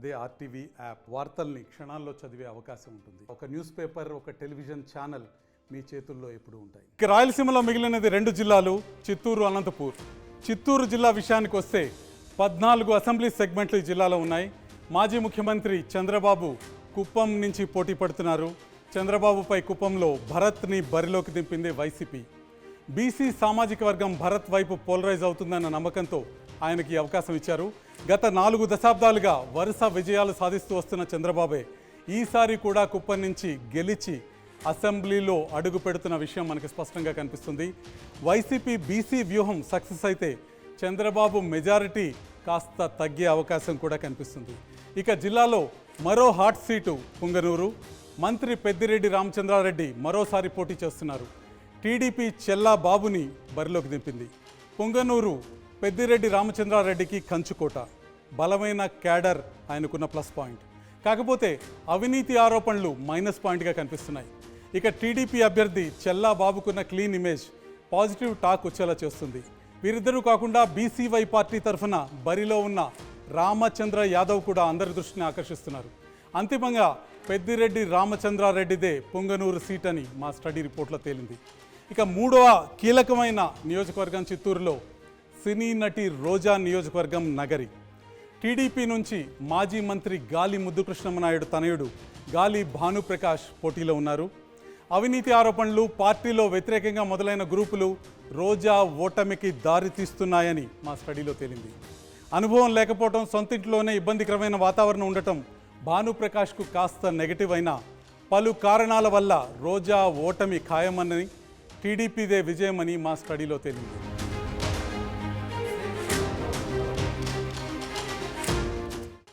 అదే RTV app వార్తల్ని క్షణాల్లో చదివే అవకాశం ఉంటుంది. ఒక న్యూస్ పేపర్, ఒక టెలివిజన్ ఛానల్ మీ చేతుల్లో ఎప్పుడూ ఉంటాయి. రాయలసీమలో మిగిలినది 2 జిల్లాలు, చిత్తూరు, అనంతపూర్. చిత్తూరు జిల్లా విషయానికి వస్తే 14 అసెంబ్లీ సెగ్మెంట్లు ఈ జిల్లాలో ఉన్నాయి. మాజీ ముఖ్యమంత్రి చంద్రబాబు కుప్పం నుంచి పోటీ పడుతున్నారు. చంద్రబాబుపై కుప్పంలో భరత్ని బరిలోకి దింపింది వైసీపీ. బీసీ సామాజిక వర్గం భరత్ వైపు పోలరైజ్ అవుతుందన్న నమ్మకంతో ఆయనకి అవకాశం ఇచ్చారు. గత 4 దశాబ్దాలుగా వరుస విజయాలు సాధిస్తూ వస్తున్న చంద్రబాబే ఈసారి కూడా కుప్పం నుంచి గెలిచి అసెంబ్లీలో అడుగు పెడుతున్న విషయం మనకి స్పష్టంగా కనిపిస్తుంది. వైసీపీ బీసీ వ్యూహం సక్సెస్ అయితే చంద్రబాబు మెజారిటీ కాస్త తగ్గే అవకాశం కూడా కనిపిస్తుంది. ఇక జిల్లాలో మరో హాట్ సీటు పుంగనూరు. మంత్రి పెద్దిరెడ్డి రామచంద్రారెడ్డి మరోసారి పోటీ చేస్తున్నారు. టీడీపీ చెల్లా బాబుని బరిలోకి దింపింది. పుంగనూరు పెద్దిరెడ్డి రామచంద్రారెడ్డికి కంచుకోట, బలమైన క్యాడర్ ఆయనకున్న ప్లస్ పాయింట్. కాకపోతే అవినీతి ఆరోపణలు మైనస్ పాయింట్గా కనిపిస్తున్నాయి. ఇక టీడీపీ అభ్యర్థి చెల్లా బాబుకున్న క్లీన్ ఇమేజ్ పాజిటివ్ టాక్ వచ్చేలా చేస్తుంది. వీరిద్దరూ కాకుండా బీసీవై పార్టీ తరఫున బరిలో ఉన్న రామచంద్ర యాదవ్ కూడా అందరి దృష్టిని ఆకర్షిస్తున్నారు. అంతిమంగా పెద్దిరెడ్డి రామచంద్రారెడ్డిదే పుంగనూరు సీట్ అని మా స్టడీ రిపోర్ట్లో తేలింది. ఇక 3వ కీలకమైన నియోజకవర్గం చిత్తూరులో సినీ నటి రోజా నియోజకవర్గం నగరి. టీడీపీ నుంచి మాజీ మంత్రి గాలి ముద్దుకృష్ణమనాయుడు తనయుడు గాలి భానుప్రకాష్ పోటీలో ఉన్నారు. అవినీతి ఆరోపణలు, పార్టీలో వ్యతిరేకంగా మొదలైన గ్రూపులు రోజా ఓటమికి దారి తీస్తున్నాయని మా స్టడీలో తేలింది. అనుభవం లేకపోవడం, సొంతింట్లోనే ఇబ్బందికరమైన వాతావరణం ఉండటం భానుప్రకాష్కు కాస్త నెగటివ్ అయినా పలు కారణాల వల్ల రోజా ఓటమి ఖాయమని, టీడీపీదే విజయమని మా స్టడీలో తేలింది.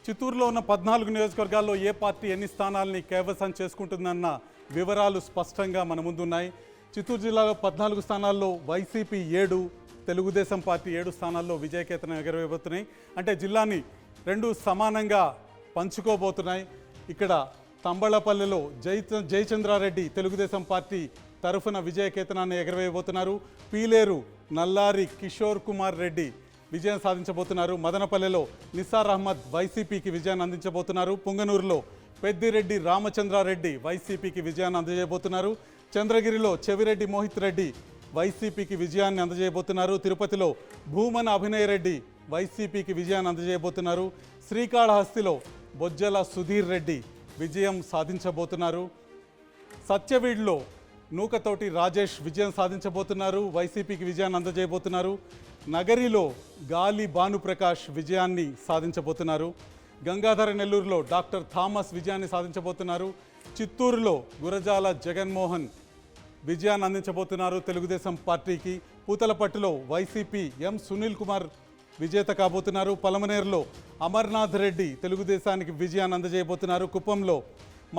చిత్తూరులో ఉన్న 14 నియోజకవర్గాల్లో ఏ పార్టీ ఎన్ని స్థానాలని కైవసం చేసుకుంటుందన్న వివరాలు స్పష్టంగా మన ముందున్నాయి. చిత్తూరు జిల్లాలో 14 స్థానాల్లో వైసీపీ 7, తెలుగుదేశం పార్టీ 7 స్థానాల్లో విజయకేతనం ఎగరవేయబోతున్నాయి. అంటే జిల్లాని 2 సమానంగా పంచుకోబోతున్నాయి. ఇక్కడ తంబళపల్లిలో జయచంద్రారెడ్డి తెలుగుదేశం పార్టీ తరఫున విజయకేతనాన్ని ఎగరవేయబోతున్నారు. పీలేరు నల్లారి కిషోర్ కుమార్ రెడ్డి విజయం సాధించబోతున్నారు. మదనపల్లెలో నిసార్ అహ్మద్ వైసీపీకి విజయాన్ని అందించబోతున్నారు. పుంగనూరులో పెద్దిరెడ్డి రామచంద్రారెడ్డి వైసీపీకి విజయాన్ని అందజేయబోతున్నారు. చంద్రగిరిలో చెవిరెడ్డి మోహిత్ రెడ్డి వైసీపీకి విజయాన్ని అందజేయబోతున్నారు. తిరుపతిలో భూమన అభినయ్ రెడ్డి వైసీపీకి విజయాన్ని అందజేయబోతున్నారు. శ్రీకాళహస్తిలో బొజ్జల సుధీర్ రెడ్డి విజయం సాధించబోతున్నారు. సత్యవీడ్లో నూకతోటి రాజేష్ విజయం సాధించబోతున్నారు, వైసీపీకి విజయాన్ని అందజేయబోతున్నారు. నగరిలో గాలి భానుప్రకాష్ విజయాన్ని సాధించబోతున్నారు. గంగాధర నెల్లూరులో డాక్టర్ థామస్ విజయాన్ని సాధించబోతున్నారు. చిత్తూరులో గురజాల జగన్మోహన్ విజయాన్ని అందించబోతున్నారు తెలుగుదేశం పార్టీకి. పూతలపట్టులో వైసీపీ ఎం సునీల్ కుమార్ విజేత కాబోతున్నారు. పలమనేరులో అమర్నాథ్ రెడ్డి తెలుగుదేశానికి విజయాన్ని అందజేయబోతున్నారు. కుప్పంలో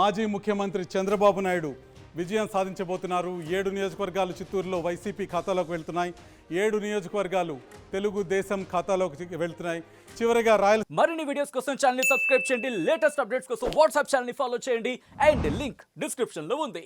మాజీ ముఖ్యమంత్రి చంద్రబాబు నాయుడు విజయం సాధించబోతున్నారు. 7 నియోజకవర్గాలు చిత్తూరులో వైసీపీ ఖాతాలోకి వెళ్తున్నాయి. 7 నియోజకవర్గాలు తెలుగుదేశం ఖాతాలోకి వెళ్తున్నాయి. చివరిగా మరిన్ని వీడియోస్ కోసం ఛానల్ ని సబ్స్క్రైబ్ చేయండి. లేటెస్ట్ అప్డేట్స్ కోసం వాట్సాప్ ఛానల్ ని ఫాలో చేయండి. అండ్ లింక్ డిస్క్రిప్షన్ లో ఉంది.